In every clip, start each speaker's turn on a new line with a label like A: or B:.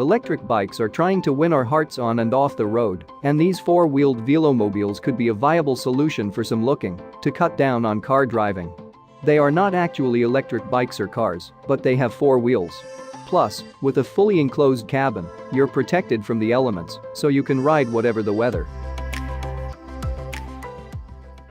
A: Electric bikes are trying to win our hearts on and off the road, and these four-wheeled Velomobiles could be a viable solution for some looking to cut down on car driving. They are not actually electric bikes or cars, but they have four wheels. Plus, with a fully enclosed cabin, you're protected from the elements, so you can ride whatever the weather.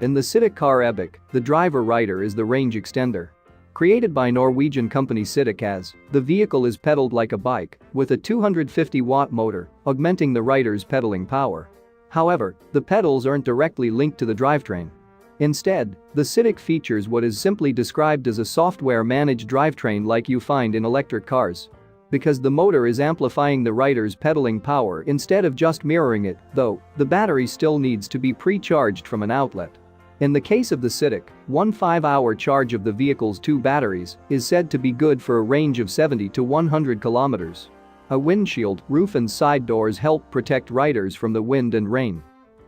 A: In the Citic car Epic, the driver rider is the range extender. Created by Norwegian company Citic AS, the vehicle is pedaled like a bike, with a 250-watt motor, augmenting the rider's pedaling power. However, the pedals aren't directly linked to the drivetrain. Instead, the Citic features what is simply described as a software-managed drivetrain like you find in electric cars. Because the motor is amplifying the rider's pedaling power instead of just mirroring it, though, the battery still needs to be pre-charged from an outlet. In the case of the Citic, one 5-hour charge of the vehicle's two batteries is said to be good for a range of 70 to 100 kilometers. A windshield, roof and side doors help protect riders from the wind and rain.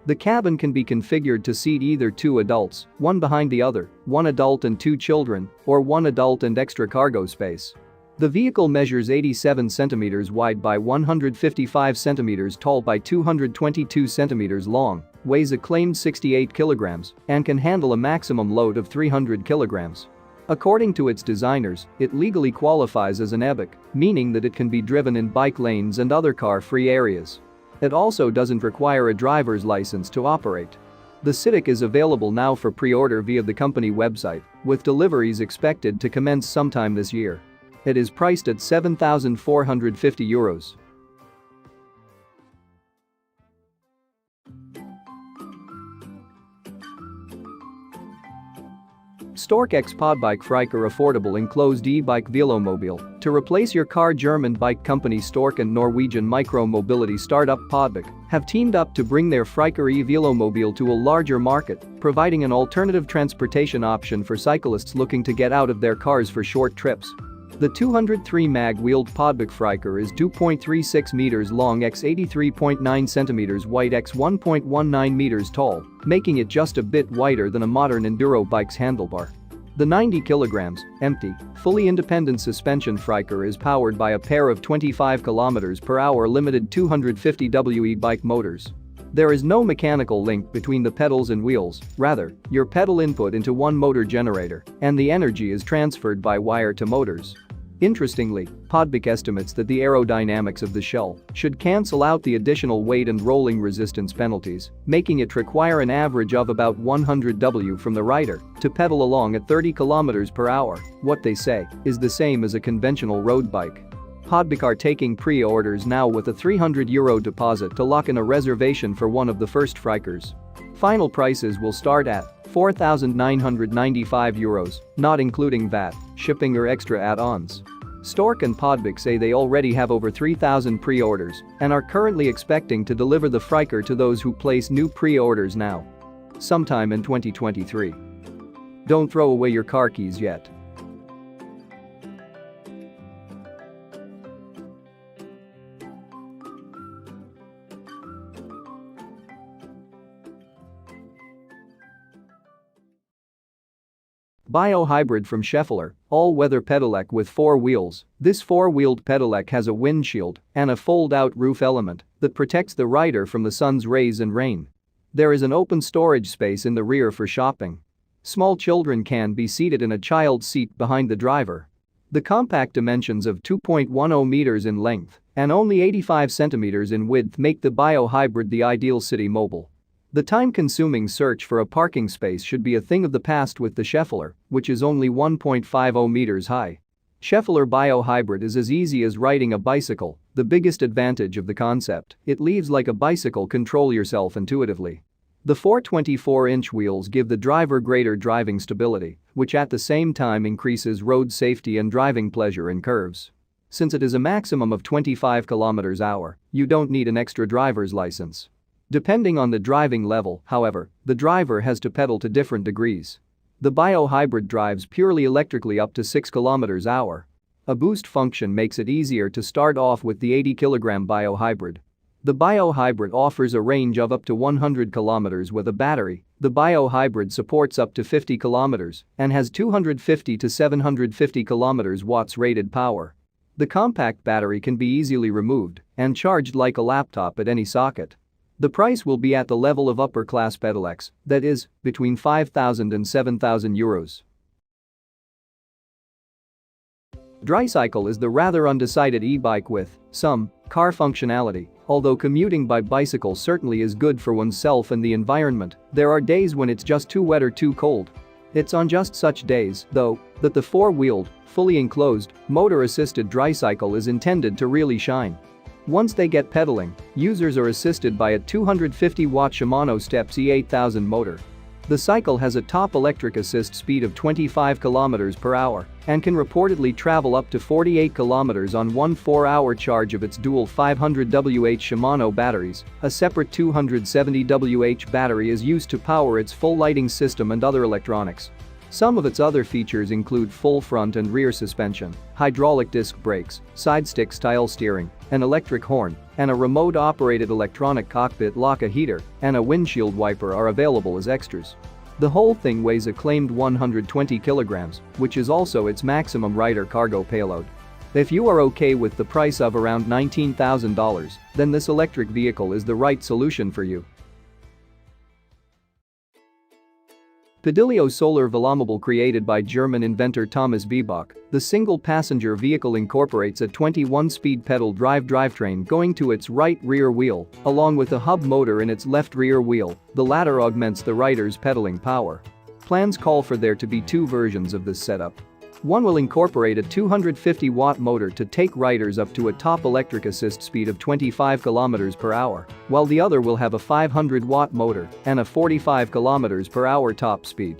A: The cabin can be configured to seat either two adults, one behind the other, one adult and two children, or one adult and extra cargo space. The vehicle measures 87 centimeters wide by 155 centimeters tall by 222 centimeters long, weighs a claimed 68 kilograms, and can handle a maximum load of 300 kilograms. According to its designers, it legally qualifies as an epic, meaning that it can be driven in bike lanes and other car-free areas. It also doesn't require a driver's license to operate. The Citic is available now for pre-order via the company website, with deliveries expected to commence sometime this year. It is priced at €7,450. Stork X Podbike Friker affordable enclosed e-bike Velomobile. To replace your car, German bike company Stork and Norwegian micro-mobility startup Podbike have teamed up to bring their Friker e-Velomobile to a larger market, providing an alternative transportation option for cyclists looking to get out of their cars for short trips. The 203 mag-wheeled Podbike Friker is 2.36 meters long x 83.9 centimeters wide x 1.19 meters tall, making it just a bit wider than a modern enduro bike's handlebar. The 90 kilograms, empty, fully independent suspension Friker is powered by a pair of 25 km/h limited 250 WE bike motors. There is no mechanical link between the pedals and wheels, rather, your pedal input into one motor generator, and the energy is transferred by wire to motors. Interestingly, Podbike estimates that the aerodynamics of the shell should cancel out the additional weight and rolling resistance penalties, making it require an average of about 100 W from the rider to pedal along at 30 km/h, what they say is the same as a conventional road bike. Podbike are taking pre-orders now with a €300 deposit to lock in a reservation for one of the first Frikers. Final prices will start at €4,995, not including VAT, shipping or extra add-ons. Stork and Podbike say they already have over 3,000 pre-orders and are currently expecting to deliver the Friker to those who place new pre-orders now. Sometime in 2023. Don't throw away your car keys yet. Bio-hybrid from Scheffler, all-weather pedelec with four wheels. This four-wheeled pedelec has a windshield and a fold-out roof element that protects the rider from the sun's rays and rain. There is an open storage space in the rear for shopping. Small children can be seated in a child's seat behind the driver. The compact dimensions of 2.10 meters in length and only 85 centimeters in width make the bio-hybrid the ideal city mobile. The time-consuming search for a parking space should be a thing of the past with the Scheffler, which is only 1.50 meters high. Scheffler Bio-Hybrid is as easy as riding a bicycle, the biggest advantage of the concept, it leaves like a bicycle, control yourself intuitively. The 424-inch wheels give the driver greater driving stability, which at the same time increases road safety and driving pleasure in curves. Since it is a maximum of 25 km/h, you don't need an extra driver's license. Depending on the driving level, however, the driver has to pedal to different degrees. The bio-hybrid drives purely electrically up to 6 km/h. A boost function makes it easier to start off with the 80-kilogram bio-hybrid. The bio-hybrid offers a range of up to 100 km with a battery. The bio-hybrid supports up to 50 km and has 250 to 750 kW rated power. The compact battery can be easily removed and charged like a laptop at any socket. The price will be at the level of upper-class pedelecs, that is, between 5,000 and 7,000 euros. Drycycle is the rather undecided e-bike with some car functionality. Although commuting by bicycle certainly is good for oneself and the environment, there are days when it's just too wet or too cold. It's on just such days, though, that the four-wheeled, fully enclosed, motor-assisted drycycle is intended to really shine. Once they get pedaling, users are assisted by a 250-watt Shimano Steps E8000 motor. The cycle has a top electric assist speed of 25 km per hour and can reportedly travel up to 48 km on one 4-hour charge of its dual 500 Wh Shimano batteries. A separate 270 Wh battery is used to power its full lighting system and other electronics. Some of its other features include full front and rear suspension, hydraulic disc brakes, side stick-style steering, an electric horn, and a remote-operated electronic cockpit lock. A heater and a windshield wiper are available as extras. The whole thing weighs a claimed 120 kilograms, which is also its maximum rider cargo payload. If you are okay with the price of around $19,000, then this electric vehicle is the right solution for you. Pedilio Solar Velomobile. Created by German inventor Thomas Wiebach, the single-passenger vehicle incorporates a 21-speed pedal drive drivetrain going to its right rear wheel, along with a hub motor in its left rear wheel. The latter augments the rider's pedaling power. Plans call for there to be two versions of this setup. One will incorporate a 250-watt motor to take riders up to a top electric assist speed of 25 km per hour, while the other will have a 500-watt motor and a 45 km per hour top speed.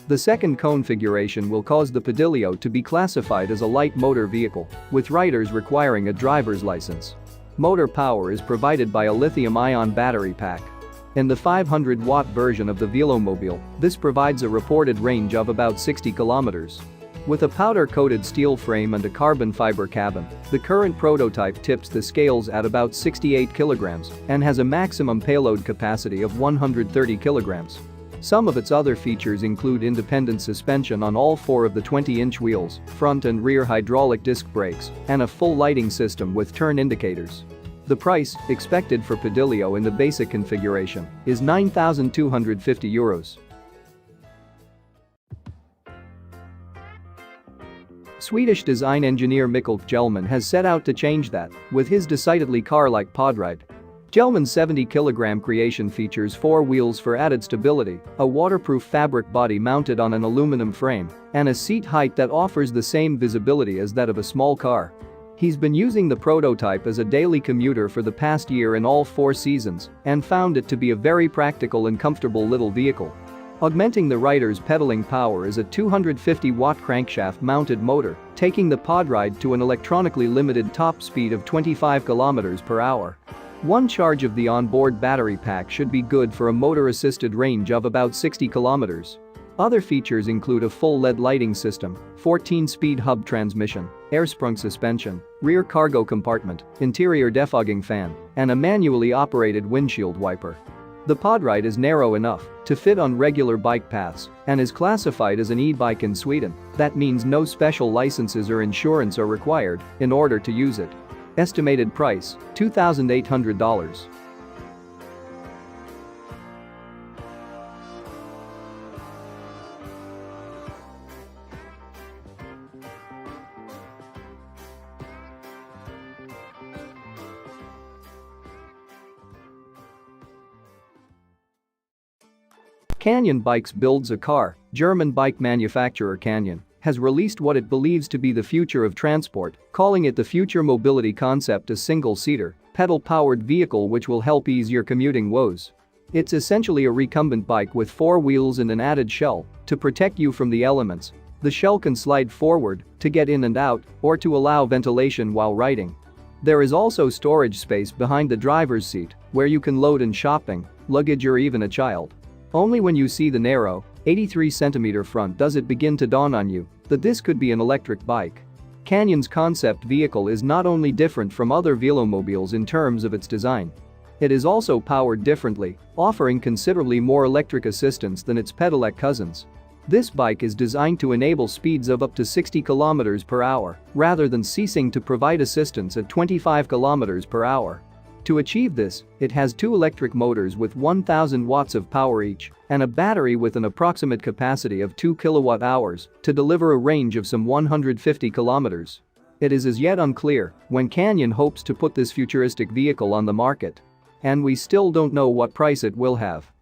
A: The second configuration will cause the Pedilio to be classified as a light motor vehicle, with riders requiring a driver's license. Motor power is provided by a lithium-ion battery pack. In the 500-watt version of the Velomobile, this provides a reported range of about 60 kilometers. With a powder-coated steel frame and a carbon fiber cabin, the current prototype tips the scales at about 68 kilograms and has a maximum payload capacity of 130 kilograms. Some of its other features include independent suspension on all four of the 20-inch wheels, front and rear hydraulic disc brakes, and a full lighting system with turn indicators. The price, expected for Pedilio in the basic configuration, is €9,250. Swedish design engineer Mikael Kjellman has set out to change that with his decidedly car-like podride. Kjellman's 70-kilogram creation features four wheels for added stability, a waterproof fabric body mounted on an aluminum frame, and a seat height that offers the same visibility as that of a small car. He's been using the prototype as a daily commuter for the past year in all 4 seasons and found it to be a very practical and comfortable little vehicle. Augmenting the rider's pedaling power is a 250-watt crankshaft-mounted motor, taking the podride to an electronically limited top speed of 25 km per hour. One charge of the onboard battery pack should be good for a motor-assisted range of about 60 kilometers. Other features include a full LED lighting system, 14-speed hub transmission, air-sprung suspension, rear cargo compartment, interior defogging fan, and a manually operated windshield wiper. The podride is narrow enough to fit on regular bike paths and is classified as an e-bike in Sweden. That means no special licenses or insurance are required in order to use it. Estimated price, $2,800. Canyon Bikes builds a car. German bike manufacturer Canyon has released what it believes to be the future of transport, calling it the Future Mobility Concept, a single-seater, pedal-powered vehicle which will help ease your commuting woes. It's essentially a recumbent bike with 4 wheels and an added shell to protect you from the elements. The shell can slide forward to get in and out or to allow ventilation while riding. There is also storage space behind the driver's seat where you can load in shopping, luggage, or even a child. Only when you see the narrow, 83cm front does it begin to dawn on you that this could be an electric bike. Canyon's concept vehicle is not only different from other Velomobiles in terms of its design. It is also powered differently, offering considerably more electric assistance than its pedelec cousins. This bike is designed to enable speeds of up to 60 km per hour, rather than ceasing to provide assistance at 25 km per hour. To achieve this, it has two electric motors with 1000 watts of power each and a battery with an approximate capacity of 2 kWh to deliver a range of some 150 kilometers. It is as yet unclear when Canyon hopes to put this futuristic vehicle on the market. And we still don't know what price it will have.